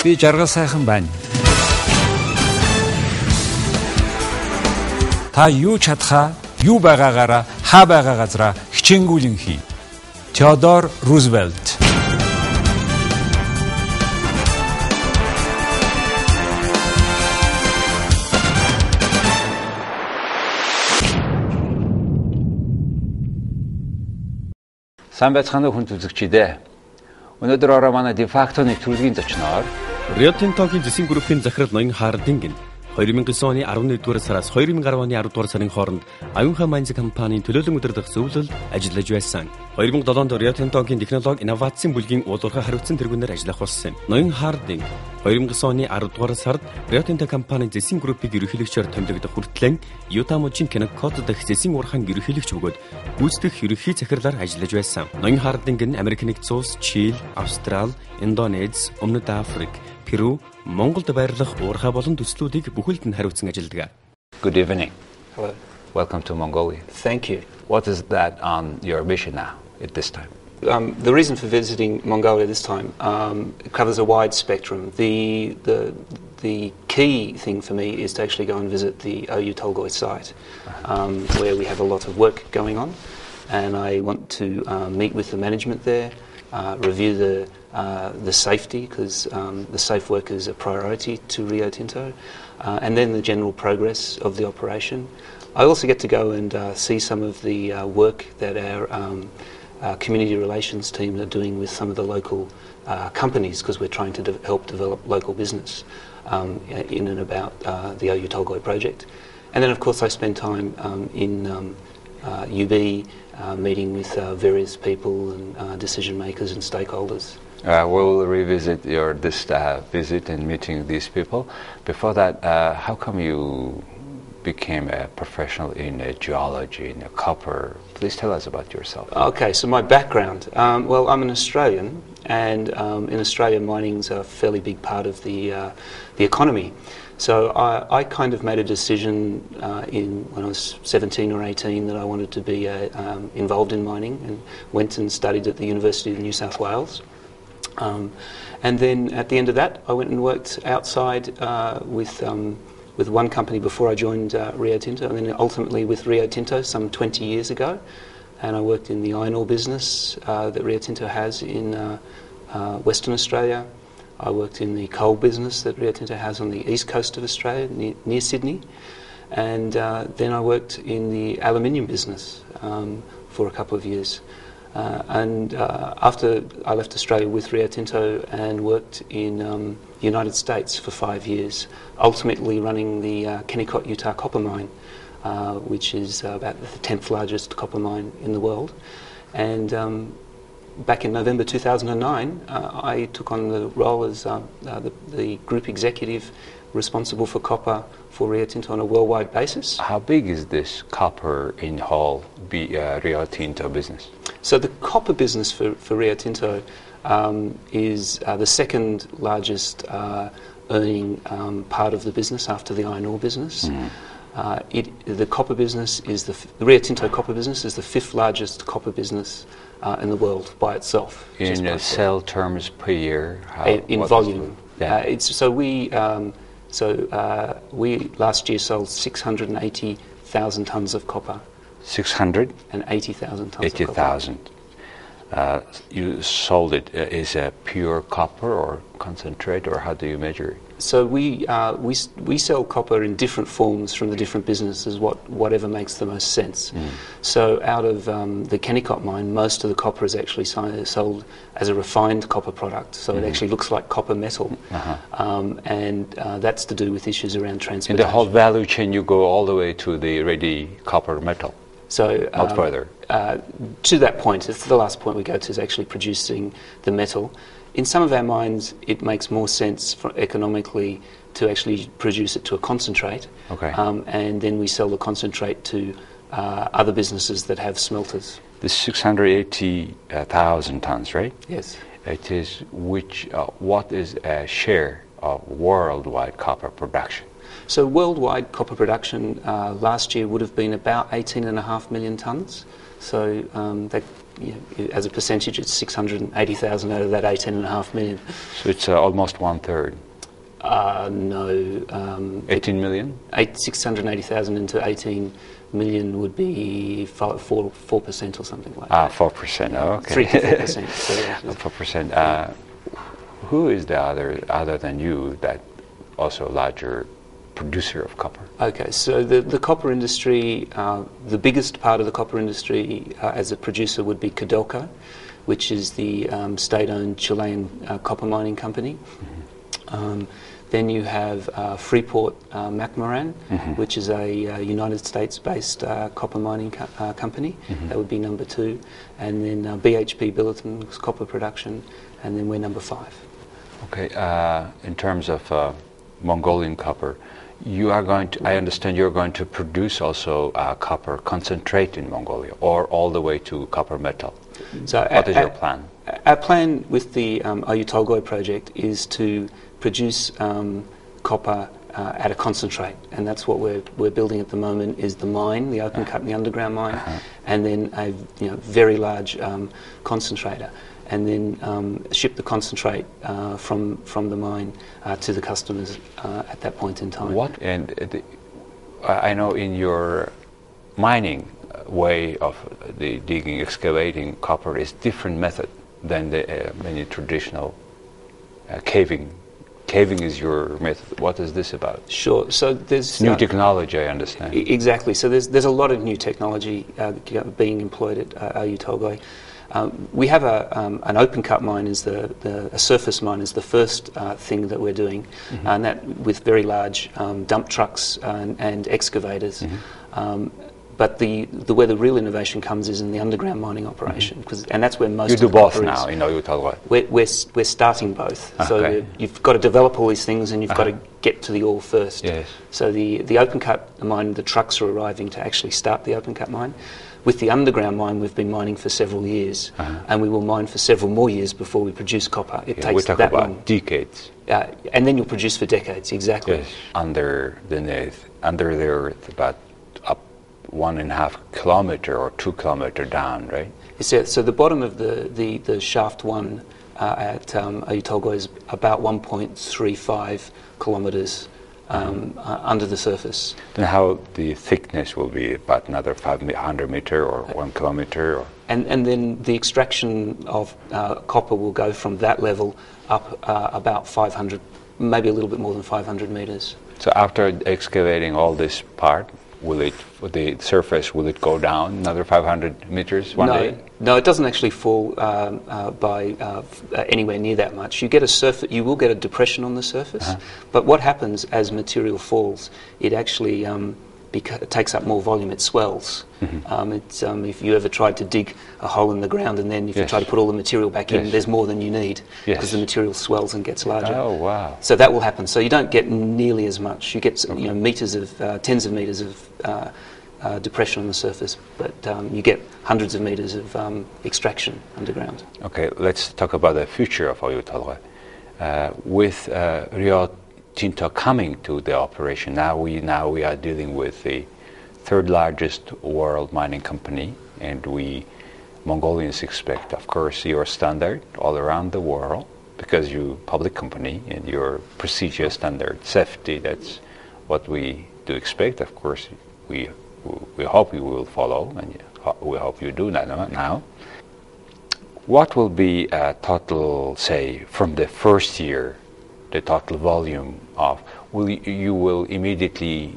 Би жаргал сайхан байна. Та юу чадхаа, юу байгаагаараа, хаа байгаа газараа хичээнгүйлэн хий. Theodore Roosevelt. Сайн байцгаана уу хүн үзэгчидээ. Өнөөдөр ороо манай facto нэвтрүүлгийн зочноор Rio Tinto-гийн Zising Group-ийн захирал ноён Хардинг нь 2009 оны 11-р сараас 2010 оны 10-р сарын хооронд аюунхай Майнз компанийн төлөөлөн удирдах зөвлөлд ажиллаж байсан. 2007 онд Rio Tinto-гийн технологи инновацийн бүлгийн уулуурхай хариуцсан тэргүүнээр ажиллах болсон юм. Ноён Хардинг 2009 оны 10-р сард Rio Tinto компанийн Zising Group-ийг ерөнхийлөгчөөр томилогдох хүртлэн Юта мужийн Кеннекот дахь Zising уурхайн ерөнхийлөгч бөгөөд гүйцэтгэх ерөнхий захирлаар ажиллаж байсан. Ноён Хардинг нь Америк нэгдсэн улс, Чили, Австрали, Индонез, Өмнөд Африк, Перу, Монголд байрлах уурхай болон төслүүдийг бүхэлд нь хариуцсан ажилладаг. Good evening. Hello. Welcome to Mongolia. Thank you. What is that on your mission now at this time? The reason for visiting Mongolia this time covers a wide spectrum. The key thing for me is to actually go and visit the Oyu Tolgoi site, where we have a lot of work going on, and I want to meet with the management there, review the safety, because the safe work is a priority to Rio Tinto, and then the general progress of the operation. I also get to go and see some of the work that our community relations team are doing with some of the local companies, because we're trying to help develop local business in and about the Oyu Tolgoi project. And then of course I spend time in UB meeting with various people and decision makers and stakeholders. We'll revisit this visit and meeting these people. Before that, how come you became a professional in geology, in copper? Please tell us about yourself. Okay, so my background. Well, I'm an Australian, and in Australia mining's a fairly big part of the economy. So I kind of made a decision when I was 17 or 18 that I wanted to be involved in mining, and went and studied at the University of New South Wales. And then at the end of that, I went and worked outside with one company before I joined Rio Tinto, and then ultimately with Rio Tinto some 20 years ago. And I worked in the iron ore business that Rio Tinto has in Western Australia. I worked in the coal business that Rio Tinto has on the east coast of Australia, near Sydney. And then I worked in the aluminium business for a couple of years. After I left Australia with Rio Tinto and worked in the United States for 5 years, ultimately running the Kennecott, Utah copper mine, which is about the 10th largest copper mine in the world. And back in November 2009, I took on the role as the group executive responsible for copper for Rio Tinto on a worldwide basis. How big is this copper in whole Rio Tinto business? So the copper business for Rio Tinto is the second largest earning part of the business after the iron ore business. The copper business is the Rio Tinto copper business is the fifth largest copper businest in the world by itself. In sale terms per year? In volume. Yeah. We last year sold 680,000 tonnes of copper. 680,000 tonnes of copper. You sold it is a pure copper or concentrate, or how do you measure it? So we sell copper in different forms from the different businesses, whatever makes the most sense. So out of the Kennecott mine, most of the copper is actually sold as a refined copper product. So it actually looks like copper metal, and that's to do with issues around transportation. In the whole value chain, you go all the way to the ready copper metal. So not further. To that point, it's the last point we go to is actually producing the metal. In some of our mines, it makes more sense economically to actually produce it to a concentrate, and then we sell the concentrate to other businesses that have smelters. The 680,000 tons, right? Yes. It is what is a share of worldwide copper production? So worldwide copper production last year would have been about 18.5 million tonnes. So that as a percentage, it's 680,000 out of that 18.5 million. So it's almost 1/3. No. 18 million? 680,000 into 18 million would be 4% or something like that. 4%. Oh, okay. 3 to 4%. So, yeah. 4%. Who is the other than you that also larger producer of copper? Okay, so the copper industry, the biggest part of the copper industry as a producer would be Codelco, which is the state-owned Chilean copper mining company. Then you have Freeport-McMoRan, which is a United States-based copper mining company. That would be number 2. And then BHP Billiton's copper production, and then we're number 5. Okay, in terms of Mongolian copper, you are going to, I understand you're going to produce also copper concentrate in Mongolia, or all the way to copper metal. So what is your plan? Our plan with the Oyu Tolgoi project is to produce copper at a concentrate, and that's what we're building at the moment, is the mine, the open cut and the underground mine, and then a very large concentrator, and then ship the concentrate from the mine to the customers at that point in time. What? And I know in your mining way of the digging, excavating copper is different method than the many traditional caving. Caving is your method. What is this about? Sure. So there's new technology, I understand. Exactly. So there's a lot of new technology being employed at Oyu Tolgoi. We have an open cut mine, is a surface mine is the first thing that we're doing, and that with very large dump trucks and excavators. But where the real innovation comes is in the underground mining operation, and that's where most you of do the both copper now. is. You know, you talk about. We're starting both. So you've got to develop all these things, and you've got to get to the ore first. Yes. So the open cut mine, the trucks are arriving to actually start the open cut mine. With the underground mine, we've been mining for several years, and we will mine for several more years before we produce copper. It takes we talk that about long. Decades. And then you'll produce for decades, exactly. Yes. Under the earth, about up 1.5 kilometer or 2 kilometer down, right? So the bottom of the shaft 1 at Oyu Tolgoi is about 1.35 kilometers under the surface. Then how the thickness will be about another 500 meter or 1 kilometer? Or? And then the extraction of copper will go from that level up about 500, maybe a little bit more than 500 meters. So after excavating all this part, the surface, will it go down another 500 meters one day? No, it doesn't actually fall by anywhere near that much. You will get a depression on the surface, but what happens as material falls, it actually takes up more volume, it swells. If you ever tried to dig a hole in the ground and then if you try to put all the material back in, there's more than you need because the material swells and gets larger. Oh, wow. So that will happen. So you don't get nearly as much. You get meters of, tens of meters of depression on the surface, but you get hundreds of meters of extraction underground. Okay, let's talk about the future of Oyu Tolgoi. With Rio Tinto coming to the operation, now we are dealing with the third largest world mining company, and we Mongolians expect, of course, your standard all around the world because you public company and your procedure standard safety. That's what we do expect. Of course, we hope you will follow, and we hope you do that now. What will be a total, say, from the first year? The total volume of you will immediately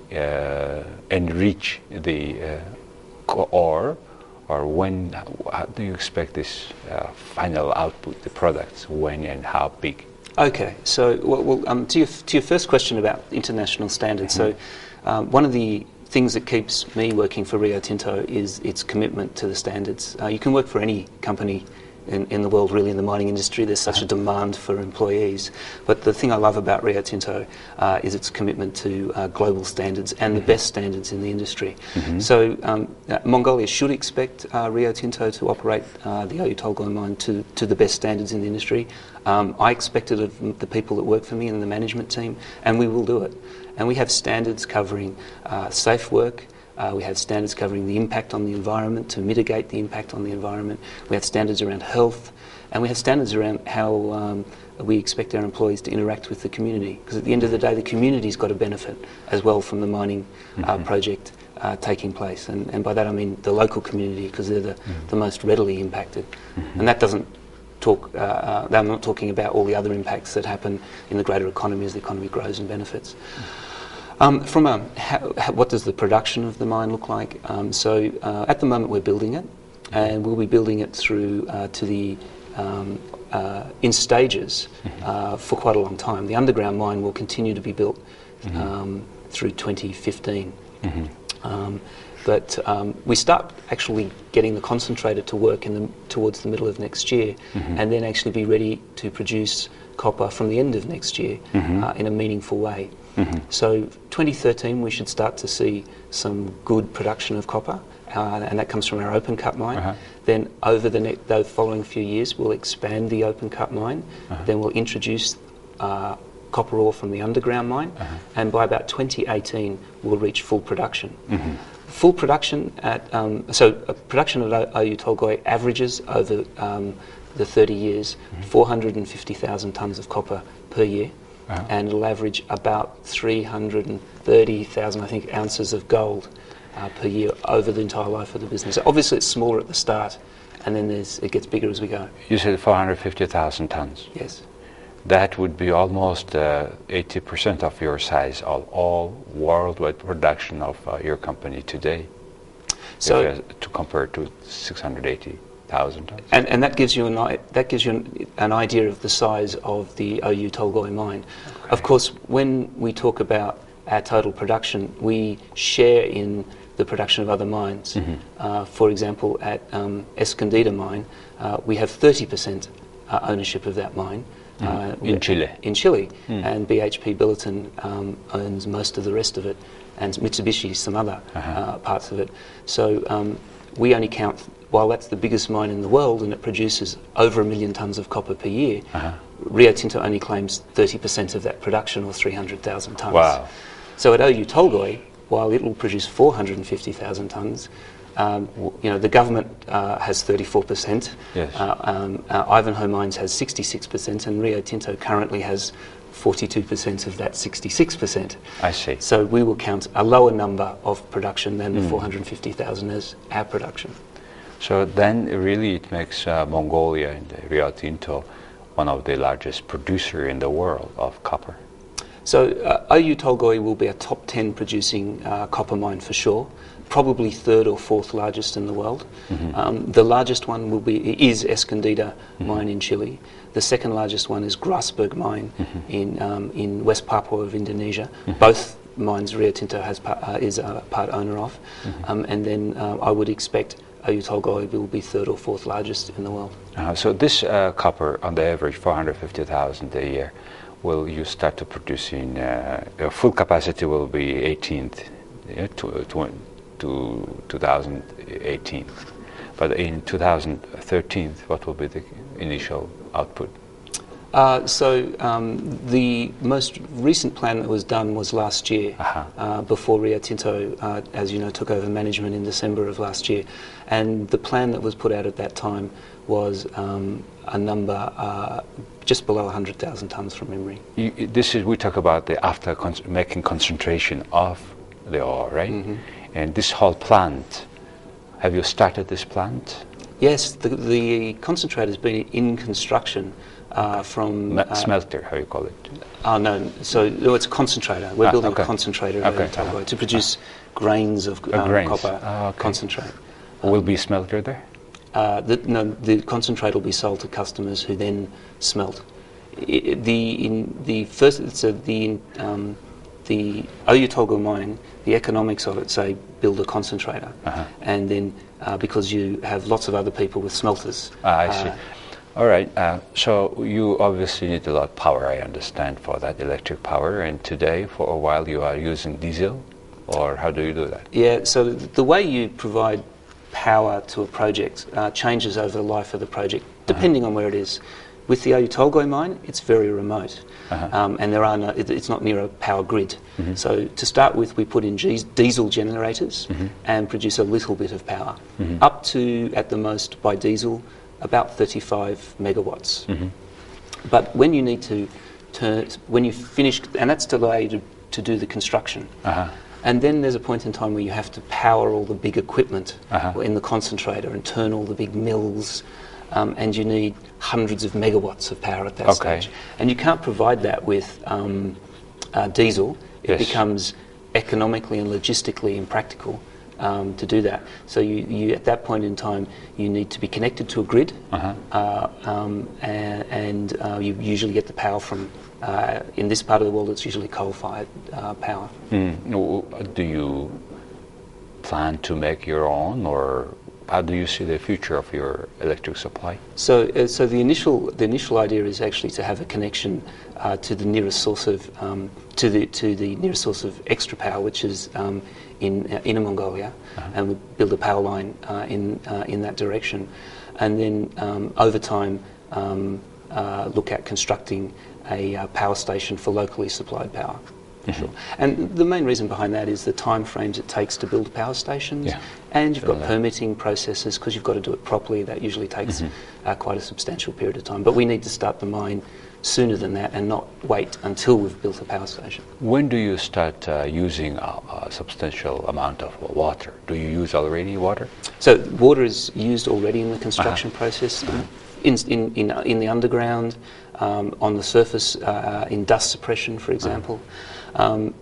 enrich the ore, or when? How do you expect this final output, the products, when and how big? Okay, so to your first question about international standards. So one of the things that keeps me working for Rio Tinto is its commitment to the standards. You can work for any company in the world, really, in the mining industry. There's such a demand for employees. But the thing I love about Rio Tinto is its commitment to global standards and the best standards in the industry. So Mongolia should expect Rio Tinto to operate the Oyu Tolgoi mine to the best standards in the industry. I expect it of the people that work for me and the management team, and we will do it. And we have standards covering safe work, We have standards covering the impact on the environment to mitigate the impact on the environment. We have standards around health, and we have standards around how we expect our employees to interact with the community. Because at the end of the day, the community's got a benefit as well from the mining project taking place. And by that I mean the local community, because they're the most readily impacted. And that doesn't talk, I'm not talking about all the other impacts that happen in the greater economy as the economy grows and benefits. What does the production of the mine look like? So at the moment we're building it, and we'll be building it through in stages for quite a long time. The underground mine will continue to be built through 2015. But we start actually getting the concentrator to work towards the middle of next year, and then actually be ready to produce copper from the end of next year in a meaningful way. So 2013 we should start to see some good production of copper, and that comes from our open cut mine. Then over the following few years we'll expand the open cut mine, then we'll introduce copper ore from the underground mine, and by about 2018 we'll reach full production. Full production at production at Oyu Tolgoi averages over the 30 years 450,000 tonnes of copper per year, and it'll average about 330,000 I think ounces of gold per year over the entire life of the business. So obviously it's smaller at the start, and then it gets bigger as we go. You said 450,000 tonnes. Yes. That would be almost 80% of your size, all worldwide production of your company today. So to compare to 680,000 tons. And that gives you an idea of the size of the Oyu Tolgoi mine. Okay. Of course, when we talk about our total production, we share in the production of other mines. For example, at Escondida mine, we have 30% ownership of that mine. In Chile. In Chile, and BHP Billiton owns most of the rest of it, and Mitsubishi some other parts of it. So we only count, while that's the biggest mine in the world and it produces over 1 million tonnes of copper per year, Rio Tinto only claims 30% of that production, or 300,000 tonnes. Wow. So at Oyu Tolgoi, while it will produce 450,000 tonnes, the government has 34%. Yes. Ivanhoe Mines has 66%, and Rio Tinto currently has 42% of that 66%. I see. So we will count a lower number of production than the 450,000 as our production. So then really it makes Mongolia and Rio Tinto one of the largest producer in the world of copper. So Oyu Tolgoi will be a top 10 producing copper mine for sure. Probably third or fourth largest in the world. The largest one is Escondida mine in Chile. The second largest one is Grasberg mine in West Papua of Indonesia. Both mines Rio Tinto is a part owner of. And then I would expect Oyu Tolgoi will be third or fourth largest in the world. So this copper, on the average 450,000 a year, will you start to produce in full capacity will be 18th to 2018, but in 2013 what will be the initial output? The most recent plan that was done was last year, before Rio Tinto, as you know, took over management in December of last year, and the plan that was put out at that time was a number just below 100,000 tonnes from memory. We talk about the after making concentration of the ore, right? And this whole plant, have you started this plant? Yes, the concentrator has been in construction from... smelter, how you call it? No, it's a concentrator. We're building a concentrator to produce grains of copper concentrate. Will be a smelter there? The concentrate will be sold to customers who then smelt. The Oyu Tolgoi mine, the economics of it say build a concentrator, and then because you have lots of other people with smelters. I see. All right. So you obviously need a lot of power, I understand, for that electric power. And today, for a while, you are using diesel, or how do you do that? Yeah. So the way you provide power to a project changes over the life of the project depending on where it is. With the Oyu Tolgoi mine, it's very remote, and it's not near a power grid. So to start with, we put in diesel generators and produce a little bit of power, up to, at the most, by diesel, about 35 megawatts. But when you need to when you finish, and that's to allow you to do the construction. And then there's a point in time where you have to power all the big equipment in the concentrator and turn all the big mills, and you need hundreds of megawatts of power at that stage. And you can't provide that with diesel. It becomes economically and logistically impractical to do that. So you at that point in time, you need to be connected to a grid, and you usually get the power from, in this part of the world, it's usually coal-fired power. Do you plan to make your own, or how do you see the future of your electric supply? So the initial idea is actually to have a connection to the nearest source of to the nearest source of extra power, which is in Inner Mongolia, and we build a power line in that direction, and then over time look at constructing a power station for locally supplied power. Sure. And the main reason behind that is the time frames it takes to build power stations, and you've got permitting processes, because you've got to do it properly. That usually takes quite a substantial period of time. But we need to start the mine sooner than that and not wait until we've built a power station. When do you start using a substantial amount of water? Do you use already water? So water is used already in the construction process, in the underground, on the surface, in dust suppression, for example.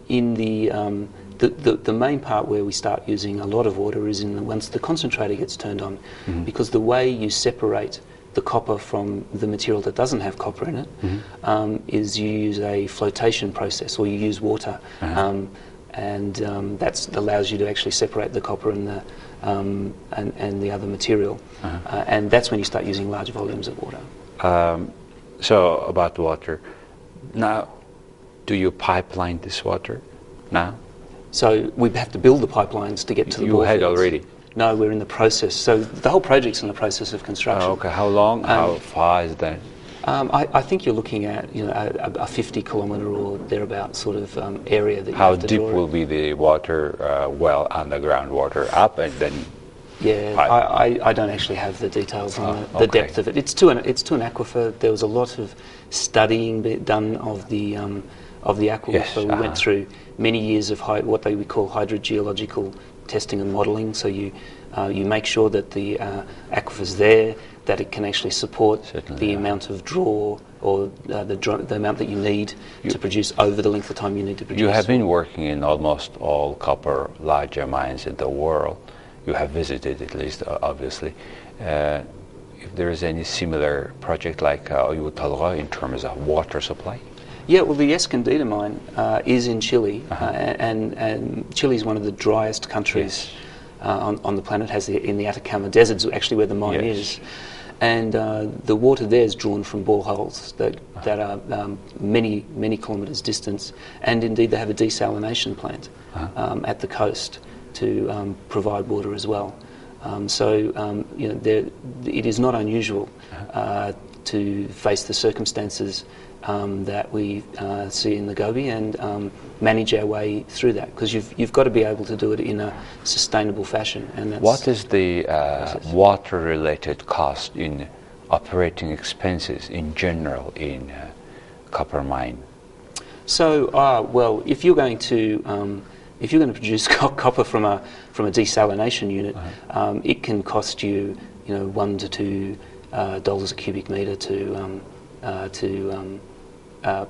In the main part where we start using a lot of water is once the concentrator gets turned on, because the way you separate the copper from the material that doesn't have copper in it is you use a flotation process, or you use water, and that allows you to actually separate the copper and the other material, and that's when you start using large volumes of water. So about water, now, do you pipeline this water now? So we have to build the pipelines to get to the bore You had fields. already? No, we're in the process. So the whole project's in the process of construction. Oh, okay. How long? How far is that? I think you're looking at a 50-kilometre or thereabout sort of area that you How have to deep draw. will be the water, well, underground water up and then? Yeah, I don't actually have the details on the depth of it. It's to an aquifer. There was a lot of studying done of the aquifer. Yes, We went through many years of what they would call hydrogeological testing and modelling. So you make sure that the aquifer's there, that it can actually support the amount of draw, or the amount that you need to produce over the length of time you need to produce. You have been working in almost all copper larger mines in the world. You have visited, at least, obviously. If there is any similar project like Oyu Tolgoi in terms of water supply? Yeah, well, the Escondida mine is in Chile, and Chile is one of the driest countries on the planet. Has in the Atacama Deserts, actually, where the mine is, and the water there is drawn from boreholes that are many kilometres distant, and indeed they have a desalination plant at the coast to provide water as well. It is not unusual to face the circumstances that we see in the Gobi, and manage our way through that, because you've got to be able to do it in a sustainable fashion. And that's what is the water-related cost in operating expenses in general in copper mine? So, well, if you're going to produce copper from a desalination unit, it can cost you, $1 to $2 a cubic metre to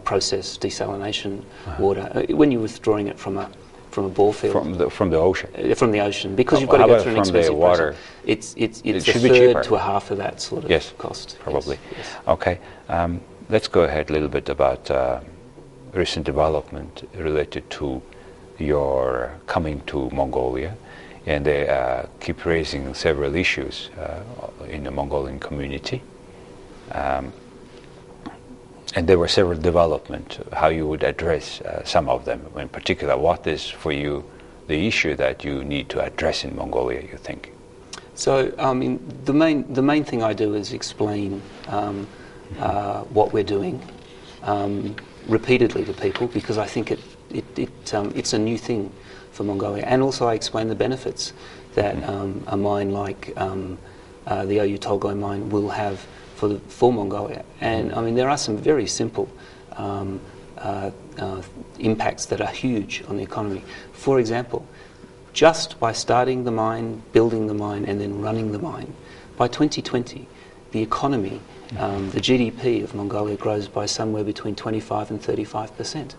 process desalination water when you're withdrawing it from a bore field. From the ocean. From the ocean, because you've got to go through an expensive process. It's a third to a half of that sort of cost. Probably. Yes. Okay. Let's go ahead a little bit about recent development related to your coming to Mongolia, and they keep raising several issues in the Mongolian community. And there were several developments, how you would address some of them. In particular, what is for you the issue that you need to address in Mongolia, you think? So, I mean, the main thing I do is explain what we're doing repeatedly to people, because I think it's a new thing for Mongolia, and also I explain the benefits that a mine like the Oyu Tolgoi mine will have for Mongolia. And I mean, there are some very simple impacts that are huge on the economy. For example, just by starting the mine, building the mine, and then running the mine, by 2020, the economy, the GDP of Mongolia grows by somewhere between 25 and 35%.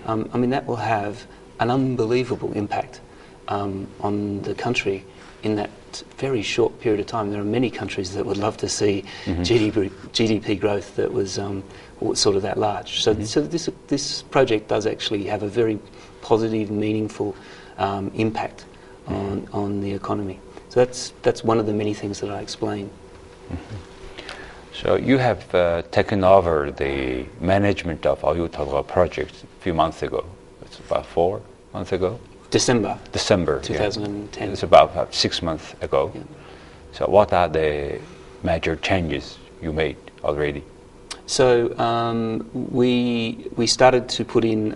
I mean, that will have an unbelievable impact on the country in that very short period of time. There are many countries that would love to see GDP growth that was sort of that large. So this project does actually have a very positive, meaningful impact on the economy. So that's one of the many things that I explain. So you have taken over the management of Oyu Tolgoi project a few months ago. It's about 4 months ago. December 2010. Yeah. It's about 6 months ago. Yeah. So what are the major changes you made already? So we started to put in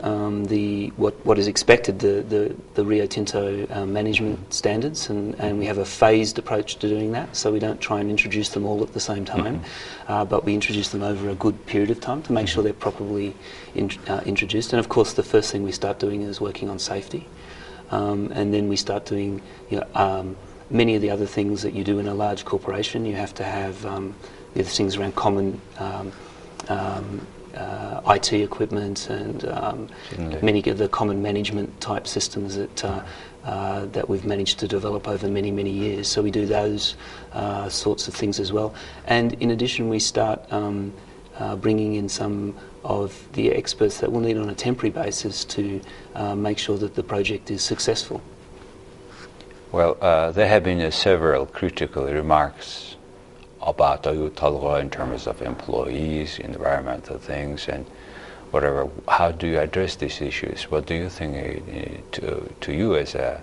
what is expected, the Rio Tinto management standards, and we have a phased approach to doing that. So we don't try and introduce them all at the same time, but we introduce them over a good period of time to make sure they're properly introduced. And of course, the first thing we start doing is working on safety, and then we start doing many of the other things that you do in a large corporation. You have to have the things around common IT equipment and many of the common management type systems that we've managed to develop over many years. So we do those sorts of things as well. And in addition, we start bringing in some of the experts that we'll need on a temporary basis to make sure that the project is successful. Well, there have been several critical remarks about Oyu Tolgoi in terms of employees, environmental things, and whatever. How do you address these issues? What do you think to you as a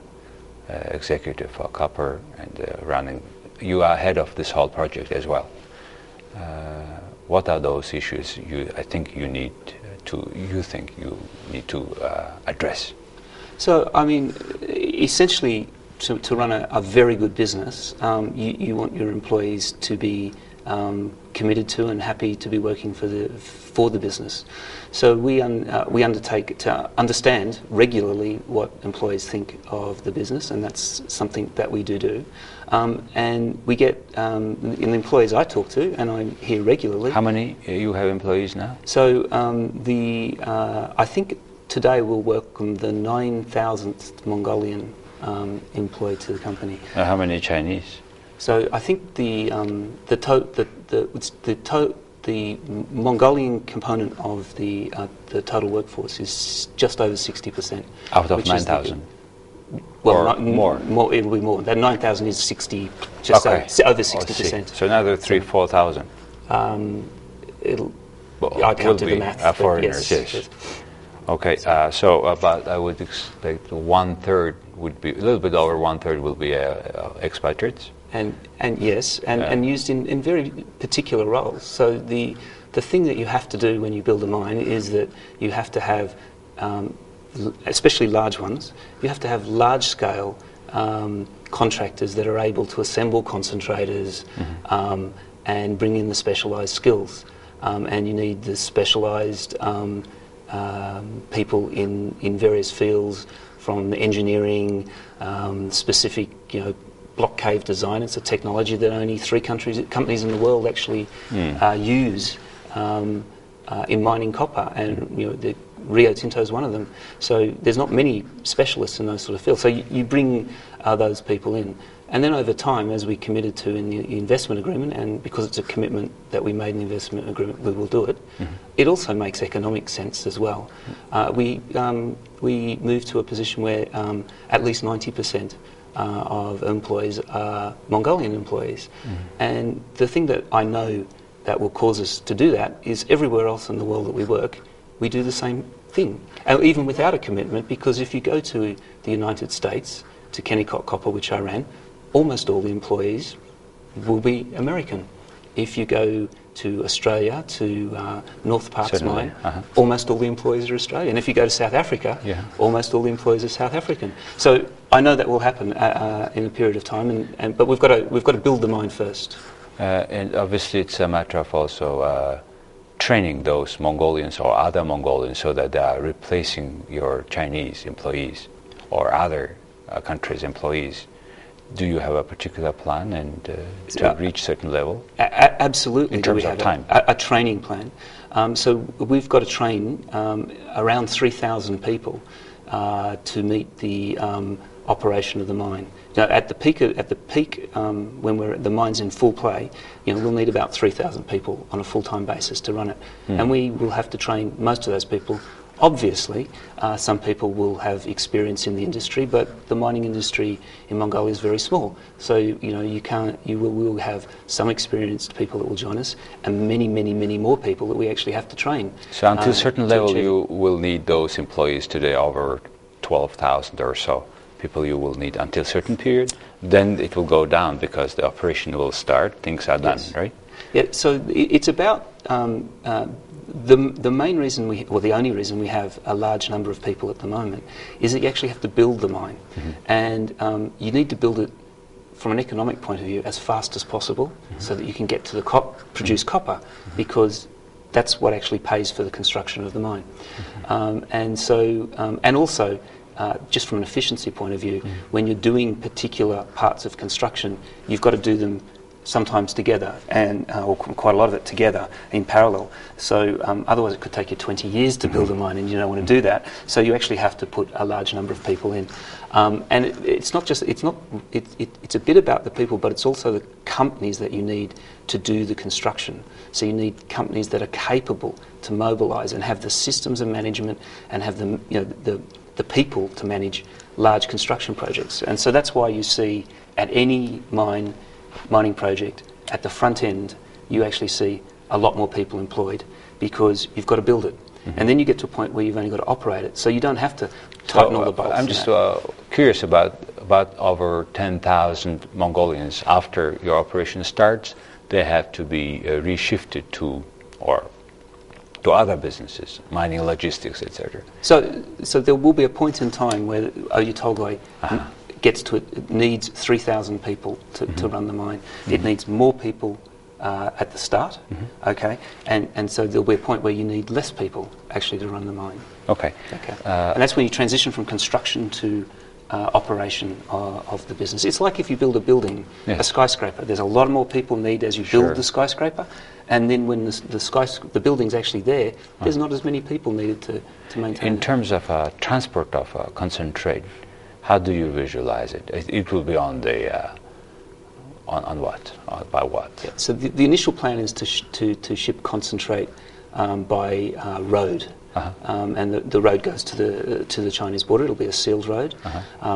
executive for copper and running? You are head of this whole project as well. What are those issues you think you need to address? So, I mean, essentially, to run a very good business, you want your employees to be committed to and happy to be working for the business. So we undertake to understand regularly what employees think of the business, and that's something that we do. And we get in the employees I talk to, and I'm here regularly. How many you have employees now? So I think today we'll welcome the 9,000th Mongolian employed to the company. How many Chinese? So I think the Mongolian component of the total workforce is just over 60%. Out of 9,000? Well, more. It'll be more. That 9,000 is 60, just over 60%. So another 3,000-4,000. I can't do the math. Foreigners, yes. Okay, so about I would expect 1/3 would be, a little bit over 1/3 will be expatriates. And used in very particular roles. So the thing that you have to do when you build a mine is that you have to have, especially large ones, you have to have large scale contractors that are able to assemble concentrators and bring in the specialised skills. And you need the specialised people in various fields, from engineering, specific, block cave design. It's a technology that only 3 companies in the world actually use in mining copper, and the Rio Tinto is one of them. So there's not many specialists in those sort of fields. So you bring those people in. And then over time, as we committed to in the investment agreement, and because it's a commitment that we made in the investment agreement, we will do it, it also makes economic sense as well. We moved to a position where at least 90% of employees are Mongolian employees. And the thing that I know that will cause us to do that is everywhere else in the world that we work, we do the same thing, even without a commitment, because if you go to the United States, to Kennecott Copper, which I ran, almost all the employees will be American. If you go to Australia, to North Parkes Certainly. mine, almost all the employees are Australian. If you go to South Africa, almost all the employees are South African. So I know that will happen in a period of time, but we've got to build the mine first. And obviously it's a matter of also training those Mongolians or other Mongolians so that they are replacing your Chinese employees or other countries' employees. Do you have a particular plan and to reach certain level? Absolutely. In terms we of have time? A training plan. So we've got to train around 3,000 people to meet the operation of the mine. Now, at the peak, when the mine's in full play, we'll need about 3,000 people on a full-time basis to run it, and we will have to train most of those people. Obviously, some people will have experience in the industry, but the mining industry in Mongolia is very small. So we will have some experienced people that will join us, and many, many, many more people that we actually have to train. So until a certain level, you will need those employees today, over 12,000 or so people you will need until a certain period. Then it will go down because the operation will start. Things are done, right? Yeah. So it's about. The main reason the only reason we have a large number of people at the moment is that you actually have to build the mine, and you need to build it from an economic point of view as fast as possible, so that you can get to the produce copper, because that's what actually pays for the construction of the mine. And also, just from an efficiency point of view, when you're doing particular parts of construction, you've got to do them sometimes together, or quite a lot of it together in parallel. So otherwise it could take you 20 years to build a mine, and you don't want to do that. So you actually have to put a large number of people in. And it's a bit about the people, but it's also the companies that you need to do the construction. So you need companies that are capable to mobilise and have the systems of management and have the people to manage large construction projects. And so that's why you see at any mining project, at the front end, you actually see a lot more people employed, because you've got to build it. And then you get to a point where you've only got to operate it. So you don't have to tighten all the bolts. I'm just curious about over 10,000 Mongolians. After your operation starts, they have to be reshifted to other businesses, mining, logistics, etc. So there will be a point in time where Oyu Tolgoi gets to it needs 3,000 people to run the mine. It needs more people at the start, okay, and so there'll be a point where you need less people actually to run the mine. Okay. And that's when you transition from construction to operation of the business. It's like if you build a building, a skyscraper. There's a lot more people need as you build the skyscraper, and then when the building's actually there, there's not as many people needed to maintain it. In terms of transport of concentrate, how do you visualize it? It will be on the on what? By what? Yeah, so the initial plan is to ship concentrate by road. And the road goes to the Chinese border. It'll be a sealed road,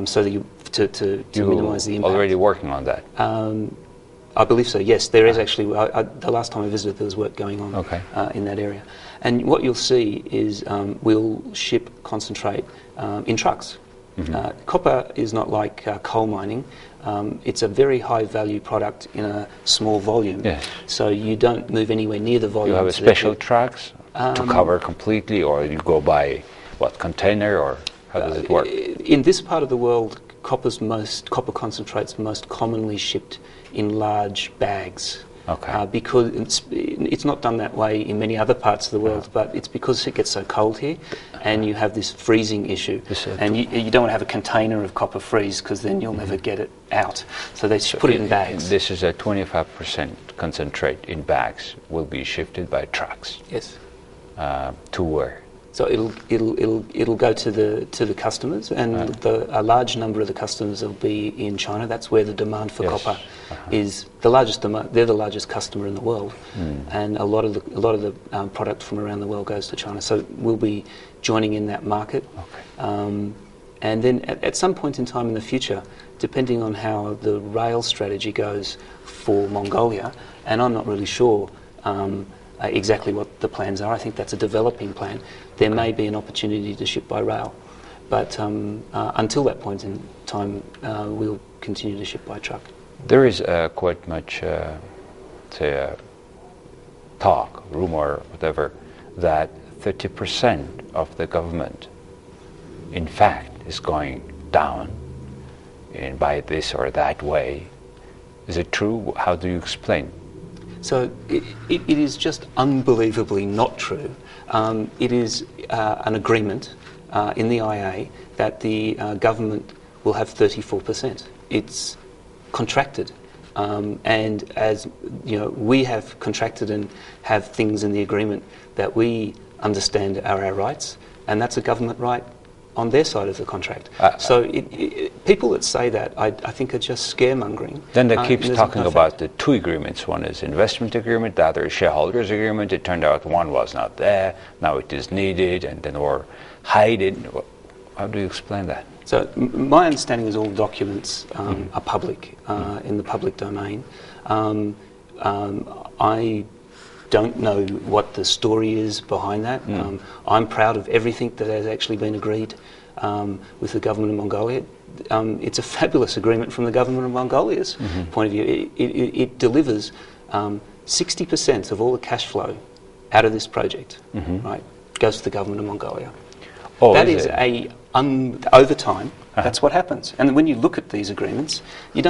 so that to minimise the impact. Already working on that? I believe so. Yes, there is actually. The last time I visited, there was work going on in that area. And what you'll see is we'll ship concentrate in trucks. Copper is not like coal mining. It's a very high value product in a small volume. Yes. So you don't move anywhere near the volume. You have special trucks to cover completely, or you go by container, or how does it work? In this part of the world, copper concentrates most commonly shipped in large bags. Because it's not done that way in many other parts of the world, but it's because it gets so cold here, and you have this freezing issue, and you don't want to have a container of copper freeze, because then you'll never get it out. So they put it in bags. This is a 25% concentrate in bags will be shifted by trucks. Yes. To where? So it'll go to the customers, and a large number of the customers will be in China. That's where the demand for copper is the largest. They're the largest customer in the world, and a lot of the product from around the world goes to China. So we'll be joining in that market, and then at some point in time in the future, depending on how the rail strategy goes for Mongolia, and I'm not really sure. Exactly what the plans are. I think that's a developing plan. There may be an opportunity to ship by rail, but until that point in time, we'll continue to ship by truck. There is quite much, talk, rumor, whatever, that 30% of the government, in fact, is going down in by this or that way. Is it true? How do you explain? So it is just unbelievably not true. It is an agreement in the IA that the government will have 34%. It's contracted. And as you know, we have contracted and have things in the agreement that we understand are our rights, and that's a government right on their side of the contract. So people that say that, I think, are just scaremongering. Then they keep talking about the two agreements. One is investment agreement, the other is shareholders agreement. It turned out one was not there, now it is needed, and then we're hiding. How do you explain that? So my understanding is all documents are public, in the public domain. I don't know what the story is behind that. I'm proud of everything that has actually been agreed with the government of Mongolia. It's a fabulous agreement from the government of Mongolia's point of view. It delivers 60% of all the cash flow out of this project, right, goes to the government of Mongolia. Oh, that is over time, that's what happens. And when you look at these agreements, I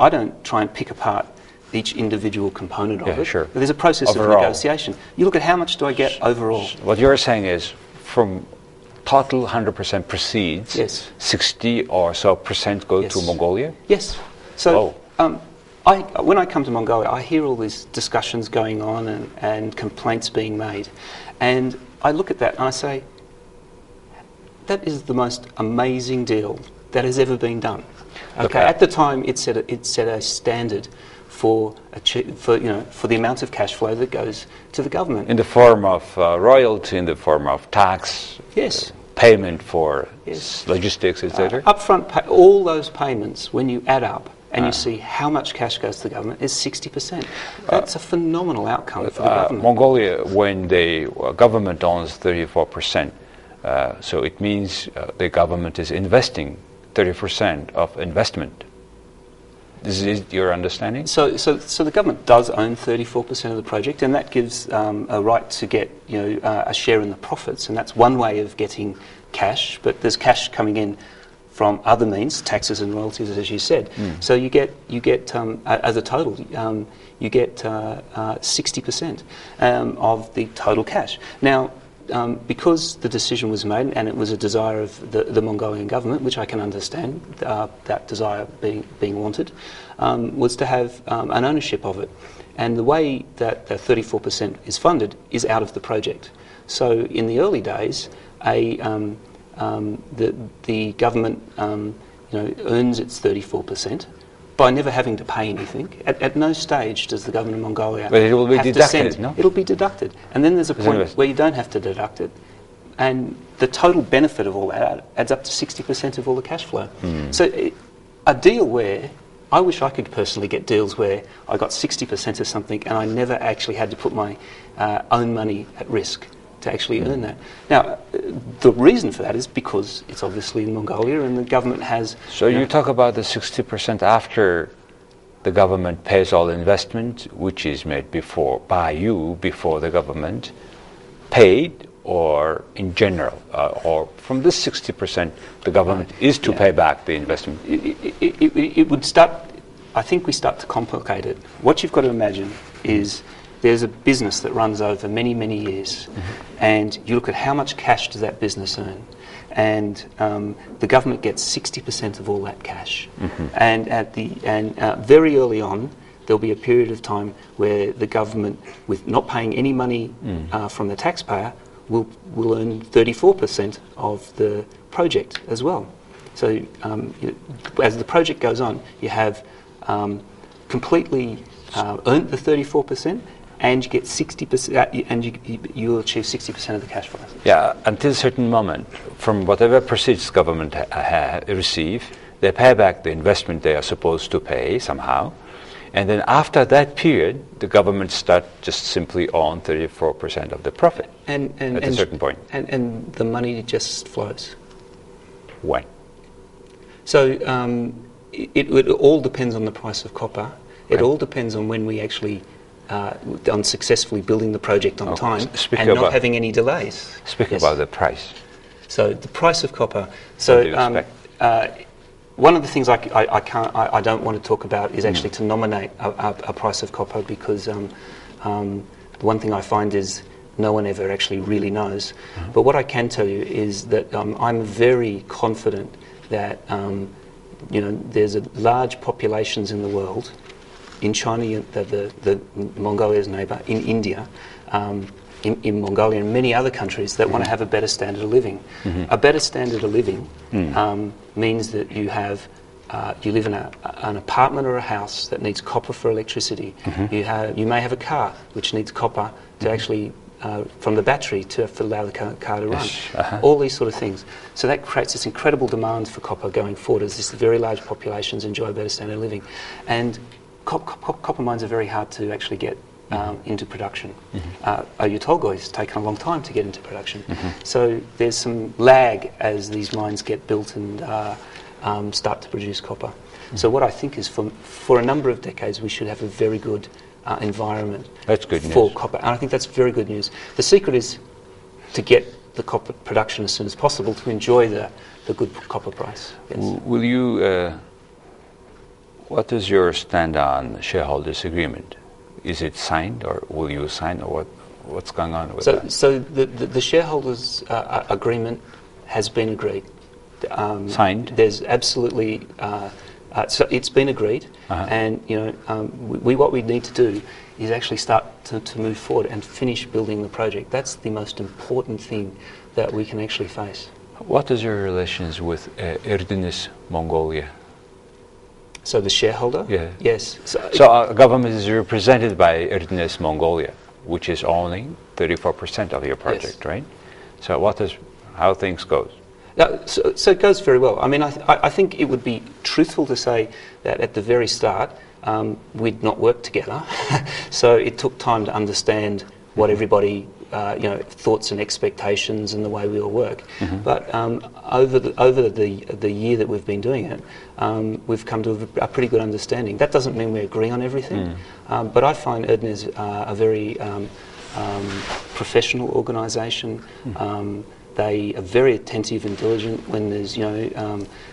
don't try and pick apart each individual component of it. Sure. There's a process of negotiation. You look at how much do I get overall. What you're saying is from total 100% proceeds, 60 or so percent go to Mongolia? Yes. So when I come to Mongolia, I hear all these discussions going on and complaints being made. And I look at that and I say, that is the most amazing deal that has ever been done. Okay. At the time, it set a standard for the amount of cash flow that goes to the government. In the form of royalty, in the form of tax, payment for logistics, etc. Upfront, all those payments, when you add up and you see how much cash goes to the government, is 60%. That's a phenomenal outcome for the government. Mongolia, when the government owns 34%, so it means the government is investing 30% of investment. Is your understanding? So the government does own 34% of the project, and that gives a right to get a share in the profits, and that's one way of getting cash. But there's cash coming in from other means, taxes and royalties, as you said. So you get as a total, you get 60% of the total cash. Now, because the decision was made, and it was a desire of the Mongolian government, which I can understand, that desire being wanted, was to have an ownership of it. And the way that the 34% is funded is out of the project. So in the early days, the government earns its 34%. By never having to pay anything. At no stage does the government of Mongolia but it will be have deducted, to send. No? It'll be deducted. And then there's a point where you don't have to deduct it. And the total benefit of all that adds up to 60% of all the cash flow. So a deal where, I wish I could personally get deals where I got 60% of something and I never actually had to put my own money at risk to actually earn that. Now, the reason for that is because it's obviously in Mongolia and the government has... So you talk about the 60% after the government pays all investment, which is made by you before the government paid, or in general, or from this 60% the government is to pay back the investment? It would start... I think we start to complicate it. What you've got to imagine is... There's a business that runs over many, many years, and you look at how much cash does that business earn, and the government gets 60% of all that cash. And very early on, there'll be a period of time where the government, with not paying any money from the taxpayer, will earn 34% of the project as well. So as the project goes on, you have completely earned the 34%. And you get 60%, and you achieve 60% of the cash flow. Yeah, until a certain moment, from whatever proceeds government receive, they pay back the investment they are supposed to pay somehow, and then after that period, the government start just simply own 34% of the profit at a certain point. And the money just flows. When? So It all depends on the price of copper. It Okay. all depends on when we actually on successfully building the project on Okay. time Speaking and not about- having any delays. Speaking Yes. about the price, So the price of copper. what So do you expect? one of the things I don't want to talk about is actually to nominate a price of copper, because the one thing I find is no one ever actually really knows. But what I can tell you is that I'm very confident that there's large populations in the world, in China, the Mongolia's neighbour, in India, in Mongolia and many other countries that want to have a better standard of living. A better standard of living means that you live in an apartment or a house that needs copper for electricity. You may have a car which needs copper to actually from the battery to allow the car to run. Yes. All these sort of things. So that creates this incredible demand for copper going forward as these very large populations enjoy a better standard of living. And copper mines are very hard to actually get into production. Oyu Tolgoi has taken a long time to get into production. So there's some lag as these mines get built and start to produce copper. So what I think is for a number of decades we should have a very good environment That's good for news. copper. And I think that's very good news. The secret is to get the copper production as soon as possible to enjoy the good copper price. Yes. Will you? What is your stand on shareholders' agreement? Is it signed, or will you sign, or what's going on with that? So the shareholders' agreement has been agreed. Signed? There's absolutely. So it's been agreed, and what we need to do is actually start to move forward and finish building the project. That's the most important thing that we can actually face. What is your relations with Erdenes Mongolia? So the shareholder? Yeah. Yes. So government is represented by Erdenes Mongolia, which is owning 34% of your project, Yes. right? So how things goes? So it goes very well. I mean, I think it would be truthful to say that at the very start we'd not worked together. So it took time to understand what everybody, thoughts and expectations and the way we all work. But over the year that we've been doing it, we've come to a pretty good understanding. That doesn't mean we agree on everything, but I find Erdenes a very professional organisation. They are very attentive and diligent. When there's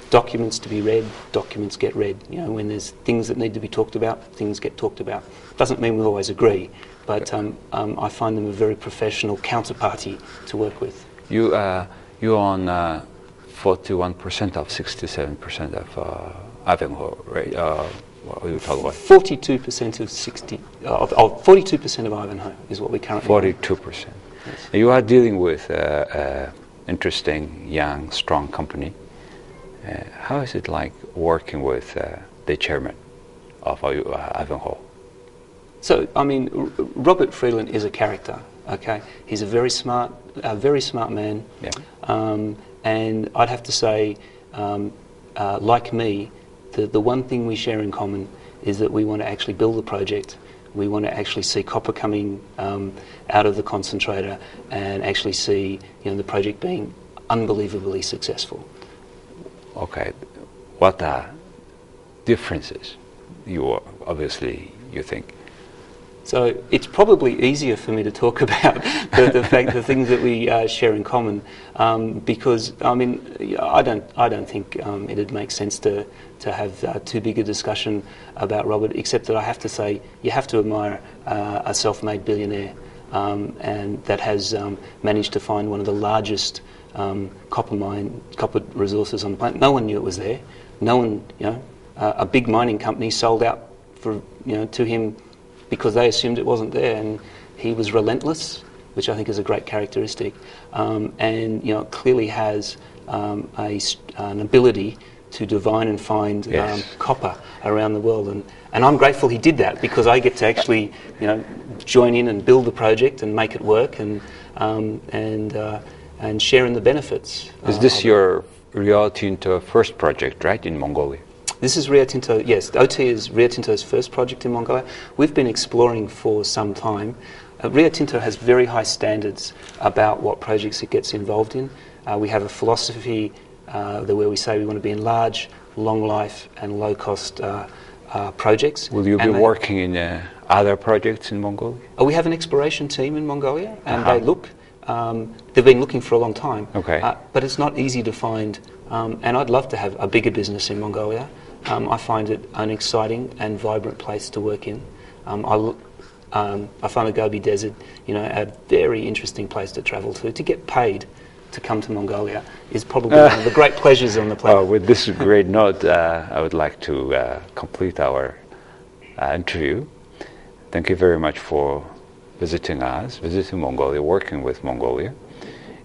documents to be read, documents get read. When there's things that need to be talked about, things get talked about. Doesn't mean we always agree, but I find them a very professional counterparty to work with. You own 41% of 67% of Ivanhoe, right? What do you talk about? 42% of 42% of Ivanhoe is what we currently own. 42%. You are dealing with interesting, young, strong company. How is it like working with the chairman of Ivanhoe? So, I mean, Robert Friedland is a character. Okay, he's a very smart man. Yeah. And I'd have to say, like me, the one thing we share in common is that we want to actually build the project. We want to actually see copper coming out of the concentrator and actually see the project being unbelievably successful. Okay, what are differences you think? So it's probably easier for me to talk about the things that we share in common, because I mean I don't think it'd make sense to have too big a discussion about Robert, except that I have to say you have to admire a self-made billionaire, and that has managed to find one of the largest copper resources on the planet. No one knew it was there. No one, a big mining company sold out to him because they assumed it wasn't there, and he was relentless, which I think is a great characteristic, and clearly has an ability to divine and find copper around the world, and I'm grateful he did that, because I get to actually join in and build the project and make it work and share in the benefits. Is this your Rio Tinto first project, right, in Mongolia? This is Rio Tinto, yes. OT is Rio Tinto's first project in Mongolia. We've been exploring for some time. Rio Tinto has very high standards about what projects it gets involved in. We have a philosophy where we say we want to be in large, long life and low cost projects. Will you be working in other projects in Mongolia? We have an exploration team in Mongolia, and they look. They've been looking for a long time, but it's not easy to find. And I'd love to have a bigger business in Mongolia. I find it an exciting and vibrant place to work in. I find the Gobi Desert, a very interesting place to travel to. To get paid to come to Mongolia is probably one of the great pleasures on the planet. With this great note, I would like to complete our interview. Thank you very much for visiting us, visiting Mongolia, working with Mongolia.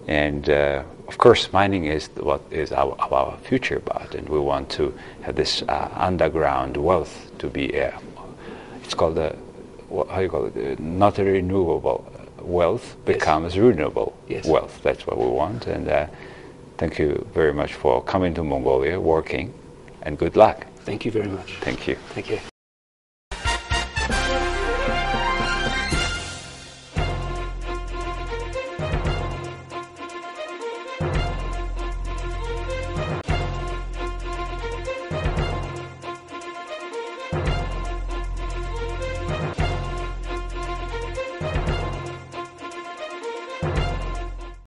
And of course, mining is what is our future about, and we want to have this underground wealth to be, it's called not a renewable wealth becomes renewable wealth. That's what we want. And thank you very much for coming to Mongolia, working, and good luck. Thank you very much. Thank you. Thank you.